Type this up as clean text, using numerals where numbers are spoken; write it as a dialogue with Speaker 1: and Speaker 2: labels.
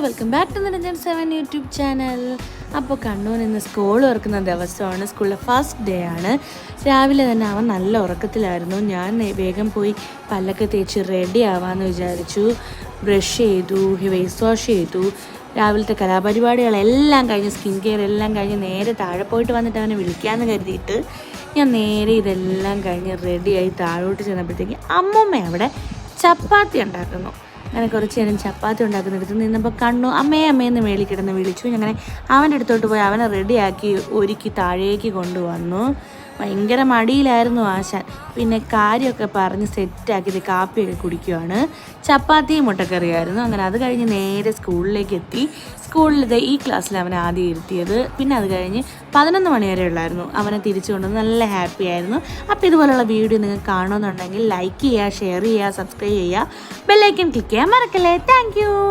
Speaker 1: Welcome back to Niranjan 7 YouTube channel. അപ്പോൾ കണ്ണൂർ ഇന്ന് school തുറക്കുന്ന ദിവസമാണ്. സ്കൂളിലെ ഫസ്റ്റ് ഡേ ആണ്. രാവിലെ തന്നെ അവൻ നല്ല ഉറക്കത്തിലായിരുന്നു. ഞാൻ വേഗം പോയി പല്ലൊക്കെ തേച്ച് റെഡി ആവാമെന്ന് വിചാരിച്ചു. ബ്രഷ് ചെയ്തു, ഫേസ് വാഷ് ചെയ്തു. രാവിലത്തെ കലാപരിപാടികളെല്ലാം കഴിഞ്ഞ് സ്കിൻ കെയർ എല്ലാം കഴിഞ്ഞ് നേരെ താഴെ പോയിട്ട് വന്നിട്ട് അവനെ വിളിക്കാമെന്ന് കരുതിയിട്ട് ഞാൻ നേരെ ഇതെല്ലാം കഴിഞ്ഞ് റെഡിയായി താഴോട്ട് ചെന്നപ്പോഴത്തേക്ക് അമ്മൂമ്മ അവിടെ ചപ്പാത്തി ഉണ്ടാക്കുന്നു. അങ്ങനെ കുറച്ച് നേരം ചപ്പാത്തി ഉണ്ടാക്കുന്നിടത്ത് നിന്നപ്പോൾ കണ്ണു അമ്മയെന്ന് മേളിൽ കിടന്ന് വിളിച്ചു. അങ്ങനെ അവൻ്റെ അടുത്തോട്ട് പോയി അവനെ റെഡിയാക്കി ഒരുക്കി താഴേക്ക് കൊണ്ടുവന്നു. ഭയങ്കര മടിയിലായിരുന്നു ആശാൻ. പിന്നെ കാര്യമൊക്കെ പറഞ്ഞ് സെറ്റാക്കിയത് കാപ്പിയൊക്കെ കുടിക്കുവാണ്. ചപ്പാത്തിയും മുട്ടക്കറിയായിരുന്നു. അങ്ങനെ അത് കഴിഞ്ഞ് നേരെ സ്കൂളിലേക്ക് എത്തി. സ്കൂളിലത്തെ ഈ ക്ലാസ്സിൽ അവനെ ആദ്യം ഇരുത്തിയത്. പിന്നെ അത് കഴിഞ്ഞ് 11 മണി വരെ ഉള്ളായിരുന്നു. അവനെ തിരിച്ചു കൊണ്ടുവന്ന് നല്ല ഹാപ്പി ആയിരുന്നു. അപ്പോൾ ഇതുപോലുള്ള വീഡിയോ നിങ്ങൾക്ക് കാണുമെന്നുണ്ടെങ്കിൽ ലൈക്ക് ചെയ്യുക, ഷെയർ ചെയ്യുക, സബ്സ്ക്രൈബ് ചെയ്യുക, ബെല്ലൈക്കൺ ക്ലിക്ക് ചെയ്യാൻ മറക്കല്ലേ. താങ്ക്